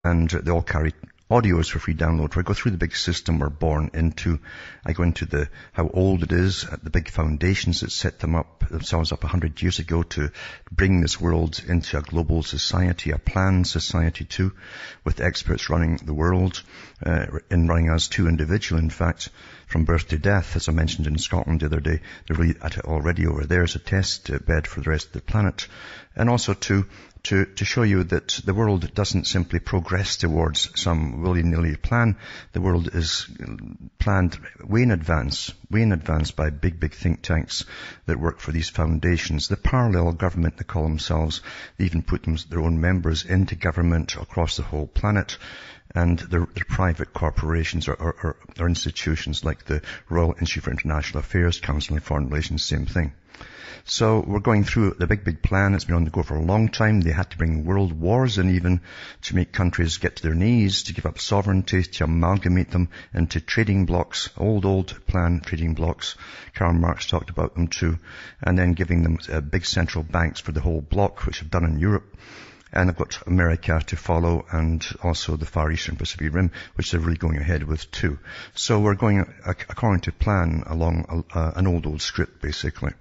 and they all carry audios for free download, where I go through the big system we're born into. I go into how old it is, the big foundations that set themselves up 100 years ago to bring this world into a global society, a planned society too, with experts running the world, and running us too individual, in fact, from birth to death. As I mentioned in Scotland the other day, they're really at it already over there as a test bed for the rest of the planet. And also to show you that the world doesn't simply progress towards some willy-nilly plan. The world is planned way in advance by big think tanks that work for these foundations. The parallel government, they call themselves. They even put their own members into government across the whole planet. And their private corporations or institutions like the Royal Institute for International Affairs, Council on Foreign Relations, same thing. So we're going through the big plan. It's been on the go for a long time. They had to bring world wars in even to make countries get to their knees, to give up sovereignty, to amalgamate them into trading blocks, old plan trading blocks. Karl Marx talked about them too. And then giving them big central banks for the whole block, which have done in Europe. And I've got America to follow, and also the Far Eastern Pacific Rim, which they're really going ahead with too. So we're going according to plan along an old script, basically.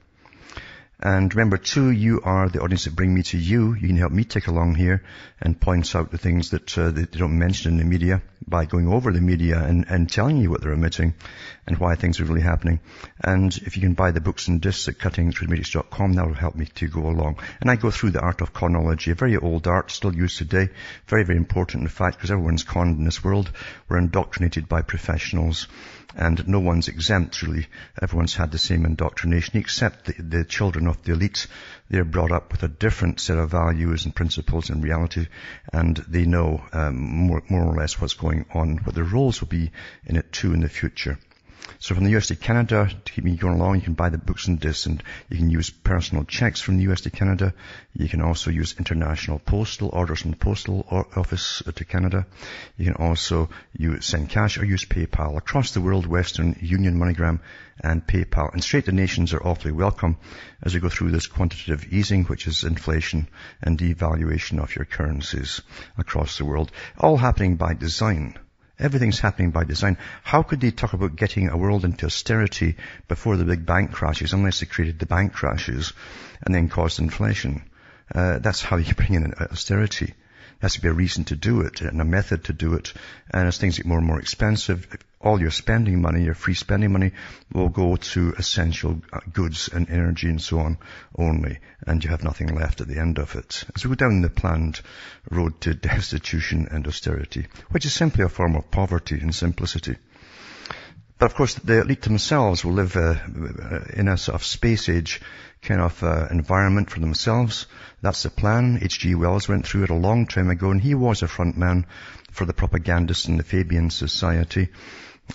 And remember too, you are the audience that bring me to you. You can help me take along here and point out the things that they don't mention in the media by going over the media and telling you what they're omitting and why things are really happening. And if you can buy the books and discs at cuttingthroughthematrix.com, that will help me to go along. And I go through the art of chronology, a very old art, still used today. Very, very important, in fact, because everyone's conned in this world. We're indoctrinated by professionals. And no one's exempt, really. Everyone's had the same indoctrination, except the children of the elite. They're brought up with a different set of values and principles and reality, and they know more or less what's going on, what their roles will be in it too in the future. So from the US to Canada, to keep me going along, you can buy the books and discs, and you can use personal checks from the US to Canada. You can also use international postal orders from the postal office to Canada. You can also send cash or use PayPal. Across the world, Western Union, MoneyGram, and PayPal. And straight donations are awfully welcome as we go through this quantitative easing, which is inflation and devaluation of your currencies across the world. All happening by design. Everything's happening by design. How could they talk about getting a world into austerity before the big bank crashes, unless they created the bank crashes and then caused inflation? That's how you bring in austerity. There has to be a reason to do it and a method to do it. And as things get more and more expensive, all your spending money, your free spending money, will go to essential goods and energy and so on only. And you have nothing left at the end of it. As we go down the planned road to destitution and austerity, which is simply a form of poverty and simplicity. But of course, the elite themselves will live in a sort of space age kind of environment for themselves. That's the plan. H.G. Wells went through it a long time ago, and he was a front man for the propagandists in the Fabian Society.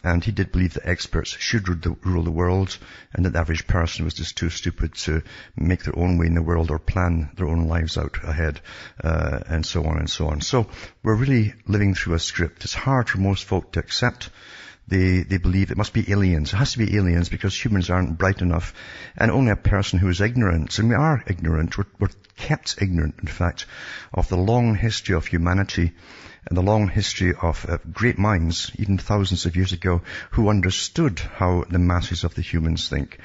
And he did believe that experts should rule the world, and that the average person was just too stupid to make their own way in the world or plan their own lives out ahead, and so on and so on. So we're really living through a script. It's hard for most folk to accept. They believe it must be aliens. It has to be aliens because humans aren't bright enough. And only a person who is ignorant, and we are ignorant, we're kept ignorant, in fact, of the long history of humanity and the long history of great minds, even thousands of years ago, who understood how the masses of the humans think.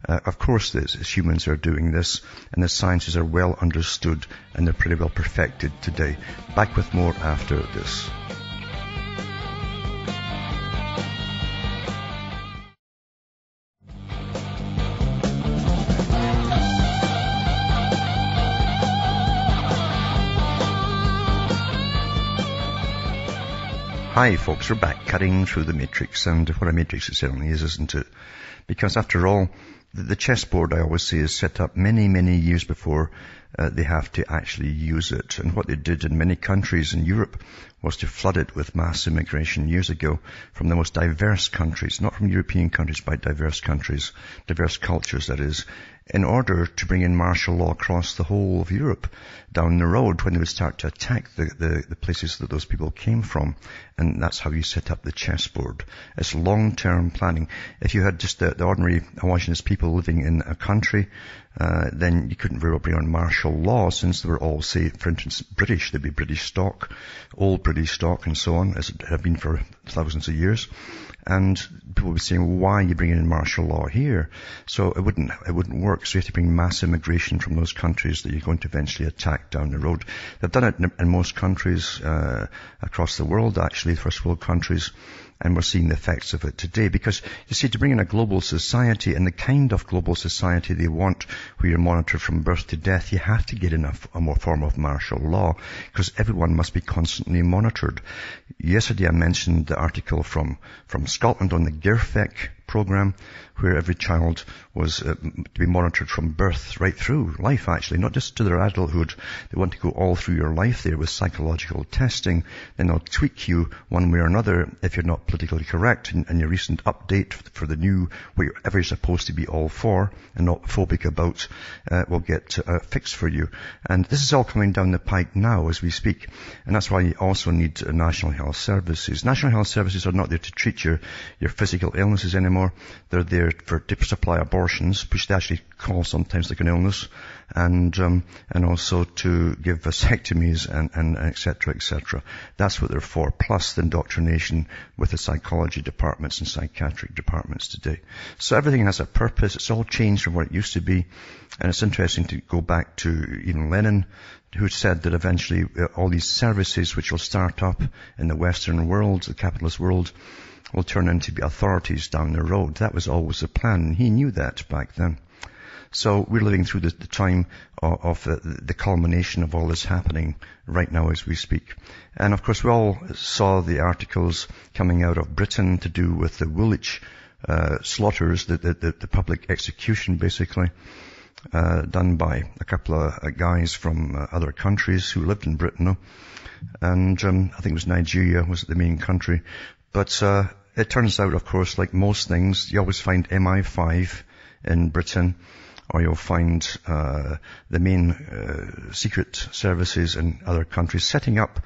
Of course, humans are doing this, and the sciences are well understood, and they're pretty well perfected today. Back with more after this. Hi folks, we're back cutting through the matrix, and what a matrix it certainly is, isn't it? Because after all, the chessboard, I always say, is set up many, many years before they have to actually use it. And what they did in many countries in Europe was to flood it with mass immigration years ago from the most diverse countries, not from European countries, but diverse countries, diverse cultures, that is, in order to bring in martial law across the whole of Europe down the road when they would start to attack the places that those people came from. And that's how you set up the chessboard. It's long-term planning. If you had just the ordinary homogeneous people living in a country, then you couldn't very well bring on martial martial law, since they were all, say, for instance, British. They'd be British stock, old British stock and so on, as it had been for thousands of years. And people would be saying, well, why are you bringing in martial law here? So it wouldn't work. So you have to bring mass immigration from those countries that you're going to eventually attack down the road. They've done it in most countries, across the world, actually, first world countries. And we're seeing the effects of it today. Because, you see, to bring in a global society, and the kind of global society they want, where you're monitored from birth to death, you have to get in a more form of martial law, because everyone must be constantly monitored. Yesterday I mentioned the article from Scotland on the GIRFEC program, where every child was to be monitored from birth right through life, actually, not just to their adulthood. They want to go all through your life there with psychological testing. Then they'll tweak you one way or another if you're not politically correct, and your recent update for the new, whatever you're supposed to be all for and not phobic about, will get fixed for you. And this is all coming down the pike now as we speak. And that's why you also need National Health Services. National Health Services are not there to treat your physical illnesses anymore. They're there to supply abortions, which they actually call sometimes like an illness, and also to give vasectomies and et cetera, et cetera. That's what they're for, plus the indoctrination with the psychology departments and psychiatric departments today. So everything has a purpose. It's all changed from what it used to be. And it's interesting to go back to even Lenin, who said that eventually all these services which will start up in the Western world, the capitalist world, will turn into be authorities down the road. That was always the plan. He knew that back then. So we're living through the time of the culmination of all this happening right now as we speak. And of course we all saw the articles coming out of Britain to do with the Woolwich slaughters, the public execution basically, done by a couple of guys from other countries who lived in Britain. And I think it was Nigeria was the main country. But it turns out, of course, like most things, you always find MI5 in Britain, or you'll find the main secret services in other countries setting up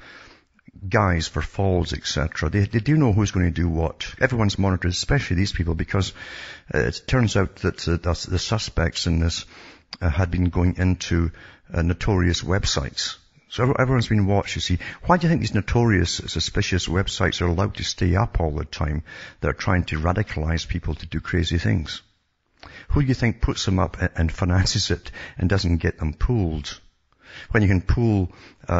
guys for falls, etc. They do know who's going to do what. Everyone's monitored, especially these people, because it turns out that the suspects in this had been going into notorious websites. So everyone's been watched, you see. Why do you think these notorious, suspicious websites are allowed to stay up all the time? They're trying to radicalize people to do crazy things. Who do you think puts them up and finances it and doesn't get them pulled? When you can pull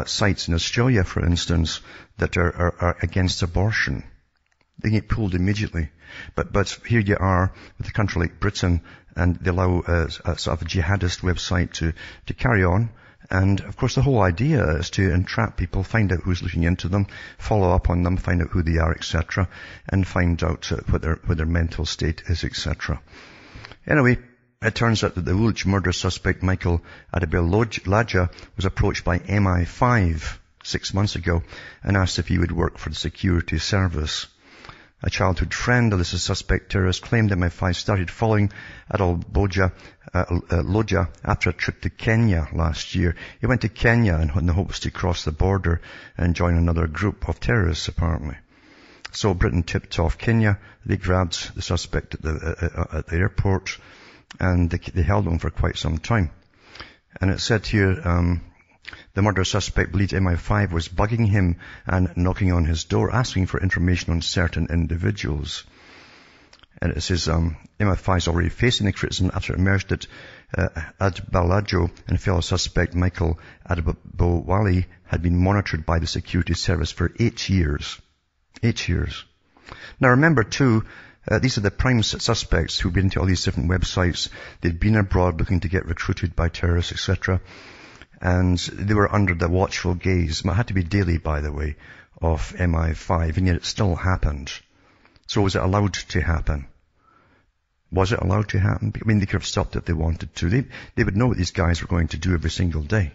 sites in Australia, for instance, that are against abortion, they get pulled immediately. But here you are with a country like Britain, and they allow a sort of a jihadist website to carry on. And of course the whole idea is to entrap people, find out who's looking into them, follow up on them, find out who they are, etc., and find out what their mental state is, etc. Anyway, it turns out that the Woolwich murder suspect Michael Adebolajo was approached by MI5 6 months ago and asked if he would work for the security service. A childhood friend of the suspect terrorist claimed MI5 started following Adebowale after a trip to Kenya last year. He went to Kenya in the hopes to cross the border and join another group of terrorists, apparently. So Britain tipped off Kenya. They grabbed the suspect at the airport, and they held him for quite some time. And it said here, the murder suspect believed MI5 was bugging him and knocking on his door, asking for information on certain individuals. And it says, MI5 is already facing the criticism after it emerged that Adebolajo and fellow suspect Michael Adebowale had been monitored by the security service for 8 years. 8 years. Now remember too, these are the prime suspects who've been to all these different websites. They'd been abroad looking to get recruited by terrorists, etc. And they were under the watchful gaze, it had to be daily, by the way, of MI5, and yet it still happened. So was it allowed to happen? Was it allowed to happen? I mean, they could have stopped it if they wanted to. They would know what these guys were going to do every single day.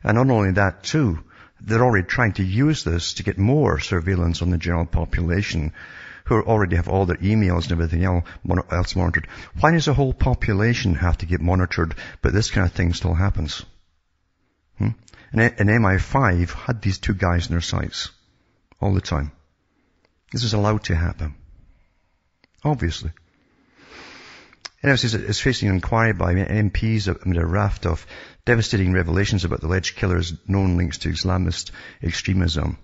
And not only that too, they're already trying to use this to get more surveillance on the general population, who already have all their emails and everything else monitored. Why does the whole population have to get monitored, but this kind of thing still happens? And MI5 had these two guys in their sights all the time. This is allowed to happen. Obviously. Anyway, it says it's facing an inquiry by MPs amid a raft of devastating revelations about the alleged killer's known links to Islamist extremism.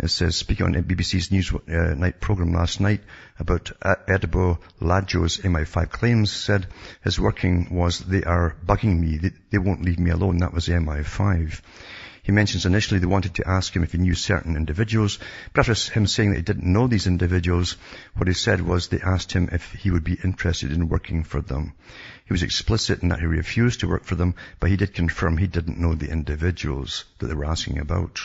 It says, speaking on BBC's News Night programme last night about Adebolajo's MI5 claims, said his working was, "They are bugging me. They won't leave me alone." That was the MI5. He mentions initially they wanted to ask him if he knew certain individuals, but after him saying that he didn't know these individuals, what he said was they asked him if he would be interested in working for them. He was explicit in that he refused to work for them, but he did confirm he didn't know the individuals that they were asking about.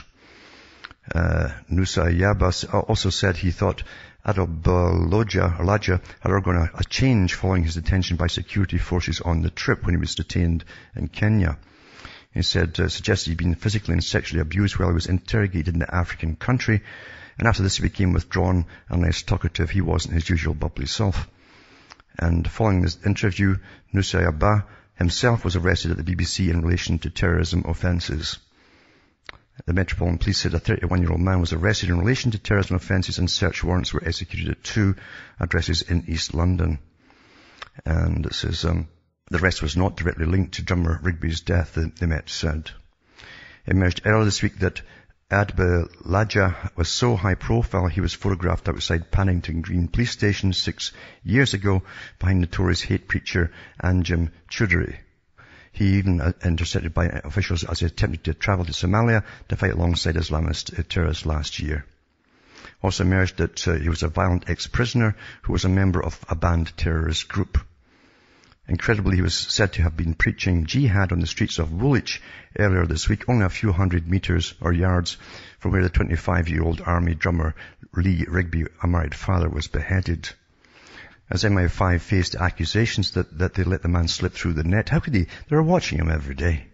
Nusaybah also said he thought Adebolajo had undergone a change following his detention by security forces on the trip when he was detained in Kenya. He said, suggested he'd been physically and sexually abused while he was interrogated in the African country, and after this he became withdrawn and less talkative. He wasn't his usual bubbly self. And following this interview, Nusaybah himself was arrested at the BBC in relation to terrorism offences. The Metropolitan Police said a 31-year-old man was arrested in relation to terrorism offences and search warrants were executed at 2 addresses in East London. And it says the arrest was not directly linked to drummer Rigby's death, the Met said. It emerged earlier this week that Adebolajo was so high profile he was photographed outside Paddington Green Police Station 6 years ago behind notorious hate preacher Anjem Choudary. He even intercepted by officials as he attempted to travel to Somalia to fight alongside Islamist terrorists last year. Also emerged that he was a violent ex-prisoner who was a member of a banned terrorist group. Incredibly, he was said to have been preaching jihad on the streets of Woolwich earlier this week, only a few hundred meters or yards from where the 25-year-old army drummer Lee Rigby, a married father, was beheaded. As MI5 faced accusations that they let the man slip through the net. How could they? They were watching him every day.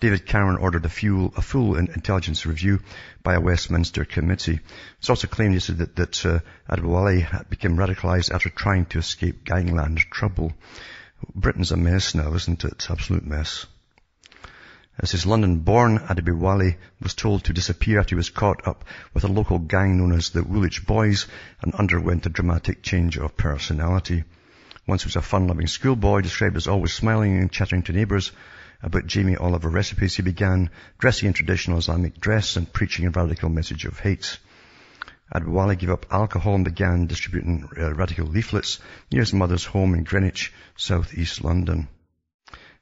David Cameron ordered a full intelligence review by a Westminster committee. It's also claimed that Adebowale became radicalised after trying to escape gangland trouble. Britain's a mess now, isn't it? Absolute mess. As his London-born Adebowale was told to disappear after he was caught up with a local gang known as the Woolwich Boys and underwent a dramatic change of personality. Once he was a fun-loving schoolboy, described as always smiling and chattering to neighbours about Jamie Oliver recipes, he began dressing in traditional Islamic dress and preaching a radical message of hate. Adebowale gave up alcohol and began distributing radical leaflets near his mother's home in Greenwich, South East London.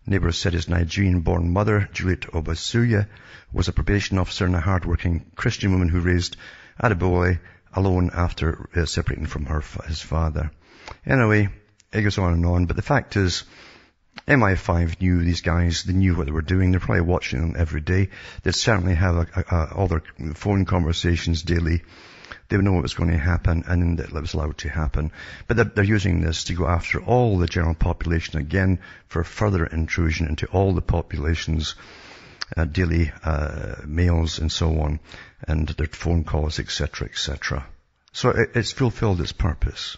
Neighbours said his Nigerian-born mother, Juliet Obasuya, was a probation officer and a hard-working Christian woman who raised Adebowale alone after separating from his father. Anyway, it goes on, but the fact is, MI5 knew these guys. They knew what they were doing. They're probably watching them every day. They certainly have all their phone conversations daily. They know what was going to happen, and it was allowed to happen. But they're using this to go after all the general population again for further intrusion into all the population's daily mails and so on, and their phone calls, etc., etc. So it's fulfilled its purpose.